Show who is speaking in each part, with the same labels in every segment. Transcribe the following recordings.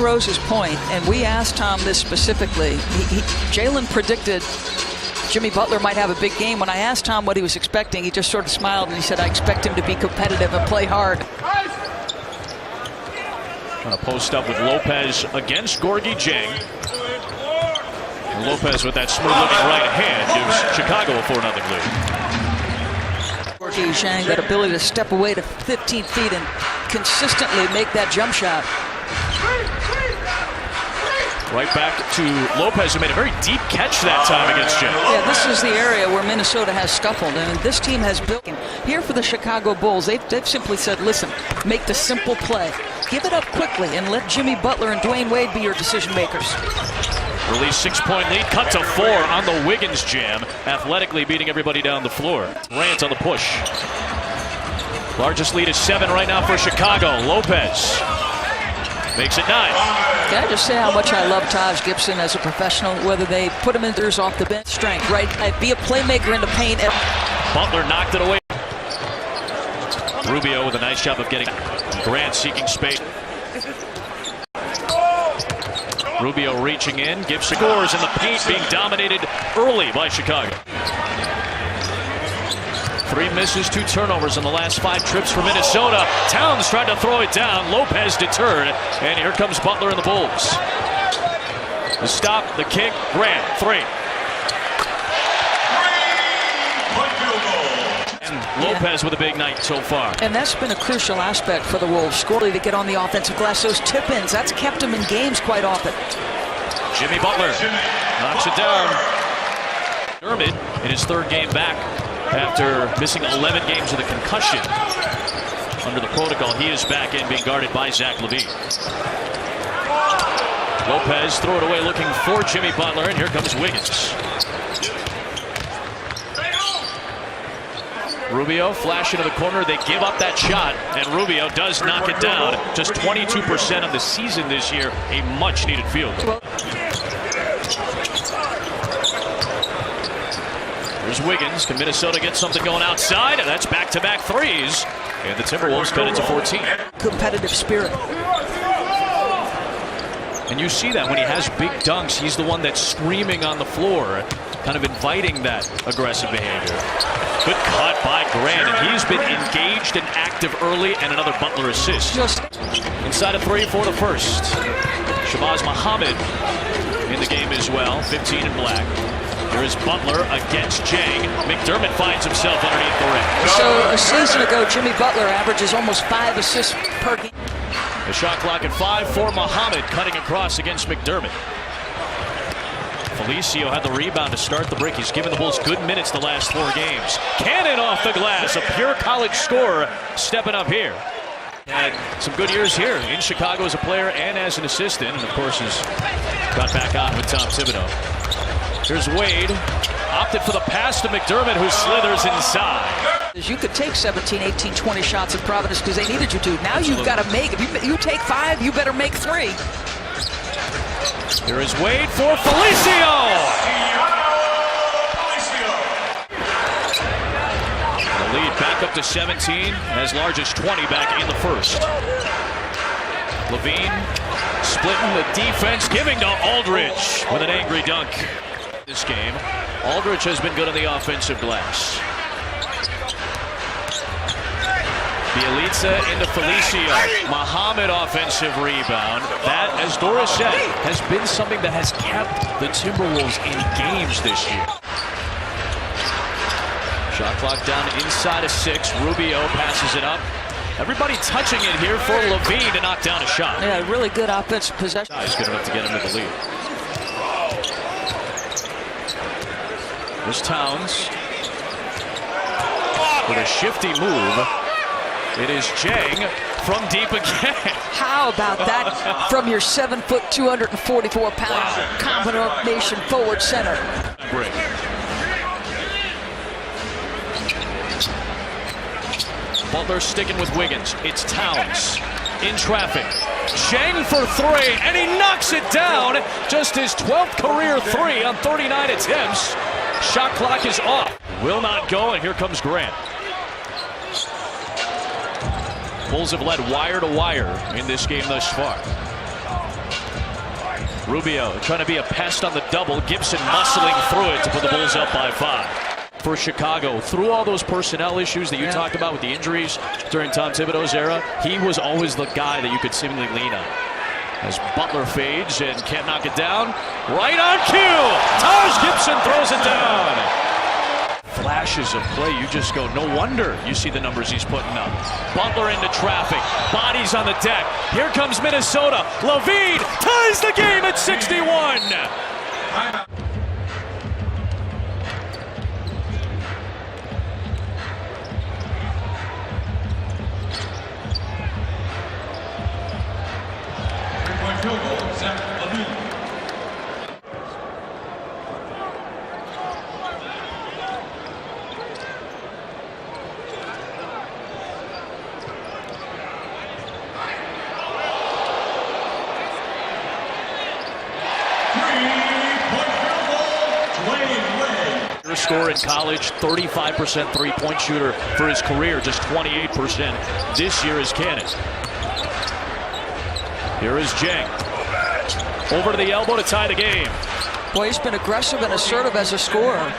Speaker 1: Rose's point, and we asked Tom this specifically. Jalen predicted Jimmy Butler might have a big game. When I asked Tom what he was expecting, he just sort of smiled and he said, I expect him to be competitive and play hard.
Speaker 2: Trying to post up with Lopez against Gorgui Dieng. And Lopez with that smooth-looking right hand gives Chicago a 4-0 lead.
Speaker 1: Gorgui Dieng, that ability to step away to 15 feet and consistently make that jump shot.
Speaker 2: Right back to Lopez, who made a very deep catch that time against Jim.
Speaker 1: Yeah, this is the area where Minnesota has scuffled, and this team has built. Here for the Chicago Bulls, they've simply said, listen, make the simple play. Give it up quickly and let Jimmy Butler and Dwayne Wade be your decision makers.
Speaker 2: Release 6-point lead, cut to 4 on the Wiggins jam. Athletically beating everybody down the floor. Durant on the push. Largest lead is 7 right now for Chicago. Lopez makes it 9.
Speaker 1: Can I just say how much I love Taj Gibson as a professional, whether they put him in there's off the bench strength, right? Be a playmaker in the paint.
Speaker 2: Butler knocked it away. Rubio with a nice job of getting Grant seeking space. Rubio reaching in, gives scores in the paint, being dominated early by Chicago. 3 misses, 2 turnovers in the last 5 trips for Minnesota. Towns tried to throw it down. Lopez deterred. And here comes Butler and the Bulls. The stop, the kick, Grant, 3. And Lopez with a big night so far.
Speaker 1: And that's been a crucial aspect for the Wolves. Scorley to get on the offensive glass. Those tip-ins, that's kept them in games quite often.
Speaker 2: Jimmy Butler knocks it down. Dermott in his 3rd game back after missing 11 games with a concussion. Under the protocol, he is back in, being guarded by Zach LaVine. Lopez throw it away looking for Jimmy Butler, and here comes Wiggins. Rubio flash into the corner. They give up that shot, and Rubio does knock it down. Just 22% of the season this year, a much-needed field goal. There's Wiggins. Can Minnesota get something going outside? And that's back-to-back threes. And the Timberwolves cut it to 14.
Speaker 1: Competitive spirit.
Speaker 2: And you see that when he has big dunks, he's the one that's screaming on the floor, kind of inviting that aggressive behavior. Good cut by Grant, and he's been engaged and active early, and another Butler assist. Inside of 3 for the first. Shabazz Muhammad in the game as well, 15 in black. Here is Butler against Dieng. McDermott finds himself underneath the rim.
Speaker 1: So a season ago, Jimmy Butler averages almost 5 assists per game.
Speaker 2: The shot clock at 5 for Muhammad, cutting across against McDermott. Felicio had the rebound to start the break. He's given the Bulls good minutes the last 4 games. Cannon off the glass, a pure college scorer stepping up here. Had some good years here in Chicago as a player and as an assistant, and of course has got back on with Tom Thibodeau. Here's Wade, opted for the pass to McDermott, who slithers inside.
Speaker 1: You could take 17, 18, 20 shots at Providence because they needed you to. Now you've got to make, if you take 5, you better make 3.
Speaker 2: Here is Wade for Felicio. The lead back up to 17, as large as 20 back in the first. LaVine splitting the defense, giving to Aldridge with an angry dunk. This game, Aldridge has been good on the offensive glass. Bielitsa into Felicio. Muhammad offensive rebound. That, as Doris said, has been something that has kept the Timberwolves in games this year. Shot clock down inside of 6. Rubio passes it up. Everybody touching it here for LaVine to knock down a shot.
Speaker 1: Yeah, really good offensive possession.
Speaker 2: He's good enough to get him to the lead. There's Towns with a shifty move. It is Dieng from deep again.
Speaker 1: How about that from your 7-foot, 244-pound combination forward center?
Speaker 2: Break. Butler sticking with Wiggins. It's Towns in traffic. Dieng for 3, and he knocks it down. Just his 12th career 3 on 39 attempts. Shot clock is off. Will not go, and here comes Grant. Bulls have led wire to wire in this game thus far. Rubio trying to be a pest on the double. Gibson muscling through it to put the Bulls up by 5. For Chicago, through all those personnel issues that you talked about with the injuries during Tom Thibodeau's era, he was always the guy that you could seemingly lean on. As Butler fades and can't knock it down, right on cue, Taj Gibson throws it down. Flashes of play, you just go, no wonder you see the numbers he's putting up. Butler into traffic, bodies on the deck. Here comes Minnesota. Levine ties the game at 61. Score in college, 35% three-point shooter for his career, just 28% this year as Cannon. Here is Jang. Over to the elbow to tie the game.
Speaker 1: Boy, he's been aggressive and assertive as a scorer.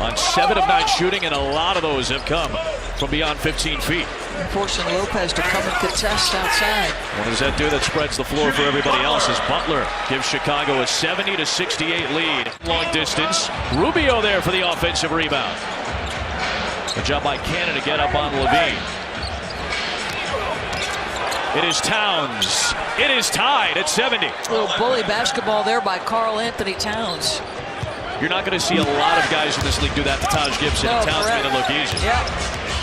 Speaker 2: On 7 of 9 shooting, and a lot of those have come from beyond 15 feet.
Speaker 1: Forcing Lopez to come and contest outside.
Speaker 2: What does that do that spreads the floor for everybody else as Butler gives Chicago a 70-68 lead. Long distance. Rubio there for the offensive rebound. Good job by Cannon to get up on Levine. It is Towns. It is tied at 70.
Speaker 1: A little bully basketball there by Karl Anthony Towns.
Speaker 2: You're not going to see a lot of guys in this league do that to Taj Gibson.
Speaker 1: No,
Speaker 2: Towns made it look easy.
Speaker 1: Yeah.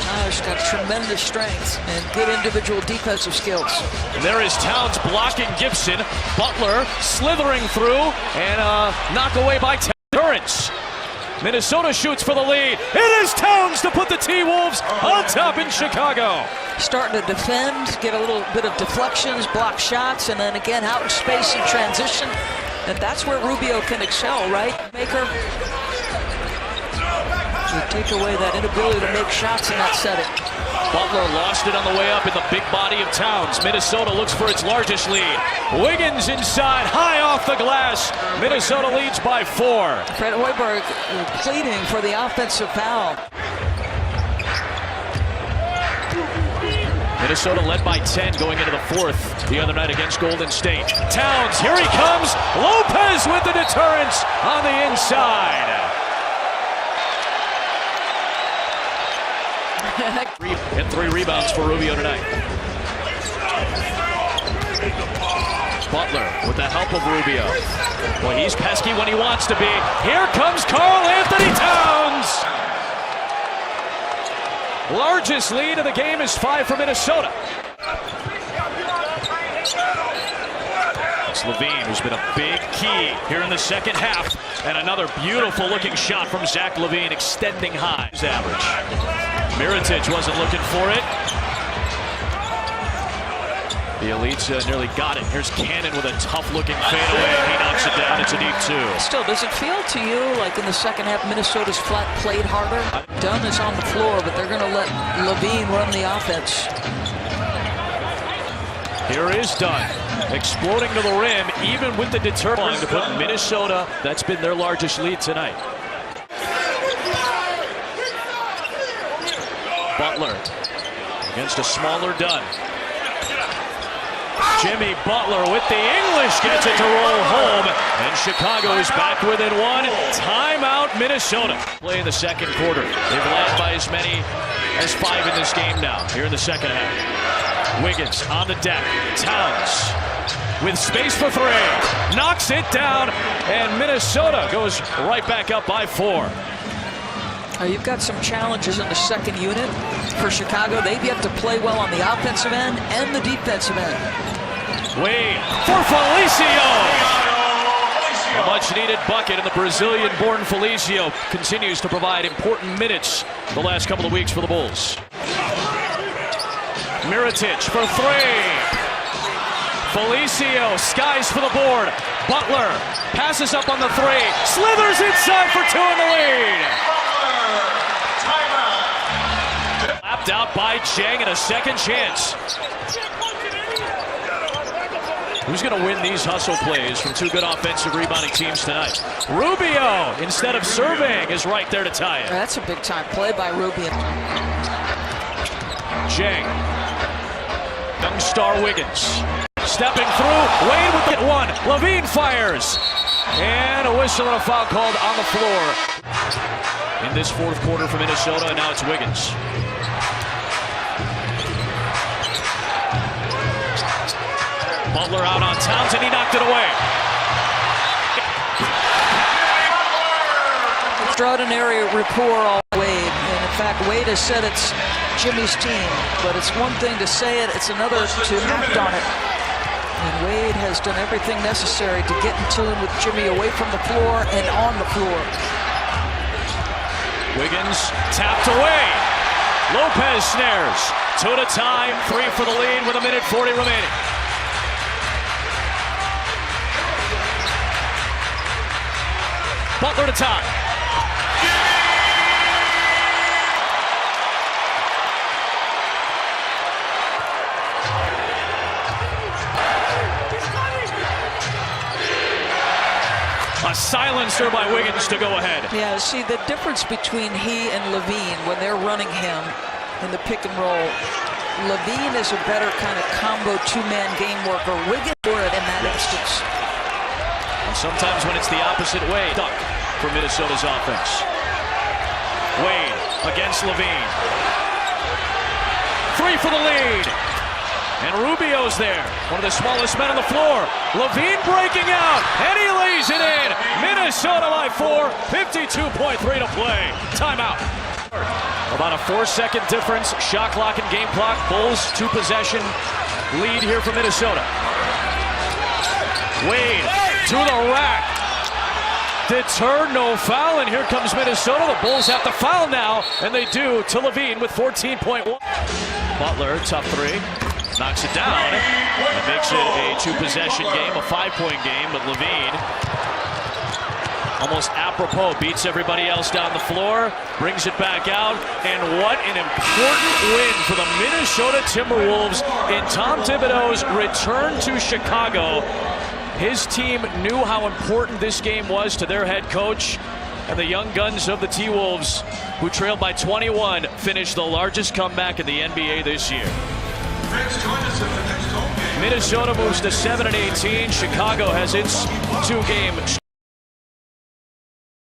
Speaker 1: Taj got tremendous strength and good individual defensive skills.
Speaker 2: And there is Towns blocking Gibson. Butler slithering through and knock away by Turrence. Minnesota shoots for the lead. It is Towns to put the T-Wolves on top in Chicago.
Speaker 1: Starting to defend, get a little bit of deflections, block shots, and then again out in space and transition. And that's where Rubio can excel, right? Maker. You take away that inability to make shots in that setting.
Speaker 2: Butler lost it on the way up in the big body of Towns. Minnesota looks for its largest lead. Wiggins inside, high off the glass. Minnesota leads by 4.
Speaker 1: Fred Hoiberg pleading for the offensive foul.
Speaker 2: Minnesota led by 10 going into the 4th the other night against Golden State. Towns, here he comes. Lopez with the deterrence on the inside. And 3 rebounds for Rubio tonight. Butler with the help of Rubio. Well, he's pesky when he wants to be. Here comes Karl Anthony Towns. Largest lead of the game is 5 for Minnesota. It's Levine, who's been a big key here in the second half. And another beautiful looking shot from Zach LaVine, extending high. His average. Mirotic wasn't looking for it. The Elites nearly got it. Here's Cannon with a tough-looking fadeaway. He knocks it down. It's a deep 2.
Speaker 1: Still, does it feel to you like in the second half Minnesota's flat played harder? Dunn is on the floor, but they're going to let Levine run the offense.
Speaker 2: Here is Dunn, exploding to the rim, even with the deterrent to put Minnesota. That's been their largest lead tonight. Butler against a smaller Dunn. Jimmy Butler with the English gets it to roll home, and Chicago is back within 1. Timeout, Minnesota. Play in the second quarter. They've led by as many as 5 in this game now, here in the second half. Wiggins on the deck. Towns with space for 3. Knocks it down, and Minnesota goes right back up by 4.
Speaker 1: You've got some challenges in the second unit for Chicago. They've yet to play well on the offensive end and the defensive end.
Speaker 2: Wade for Felicio. A much-needed bucket, and the Brazilian-born Felicio continues to provide important minutes the last couple of weeks for the Bulls. Mirotic for 3. Felicio skies for the board. Butler passes up on the 3. Slithers inside for 2 in the lead. Lapped out by Jang, and a second chance. Who's going to win these hustle plays from two good offensive rebounding teams tonight? Rubio, instead of serving, is right there to tie it.
Speaker 1: That's a big-time play by Rubio.
Speaker 2: Jang. Young star Wiggins. Stepping through. Wade with the one. Levine fires. And a whistle and a foul called on the floor in this fourth quarter for Minnesota, and now it's Wiggins. Butler out on Towns, and he knocked it away.
Speaker 1: Extraordinary rapport all Wade. And in fact, Wade has said it's Jimmy's team, but it's one thing to say it, it's another to act on it. And Wade has done everything necessary to get in tune with Jimmy away from the floor and on the floor.
Speaker 2: Wiggins tapped away. Lopez snares. 2 to tie, 3 for the lead with 1:40 remaining. Butler to tie. A silencer by Wiggins to go ahead.
Speaker 1: Yeah, see the difference between he and Levine when they're running him in the pick and roll. Levine is a better kind of combo two-man game worker. Wiggins for it in that instance.
Speaker 2: And sometimes when it's the opposite way, duck for Minnesota's offense. Wade against Levine. 3 for the lead. And Rubio's there, one of the smallest men on the floor. Levine breaking out, and he lays it in. Minnesota by 4, 52.3 to play. Timeout. About a 4-second difference, shot clock and game clock. Bulls 2-possession lead here for Minnesota. Wade to the rack. Deterred, no foul, and here comes Minnesota. The Bulls have to foul now, and they do to Levine with 14.1. Butler, tough three. Knocks it down. It makes it a 2-possession game, a 5-point game, but Levine, almost apropos, beats everybody else down the floor, brings it back out, and what an important win for the Minnesota Timberwolves in Tom Thibodeau's return to Chicago. His team knew how important this game was to their head coach, and the young guns of the T-Wolves, who trailed by 21, finished the largest comeback in the NBA this year. Minnesota moves to 7-18. Chicago has its 2-game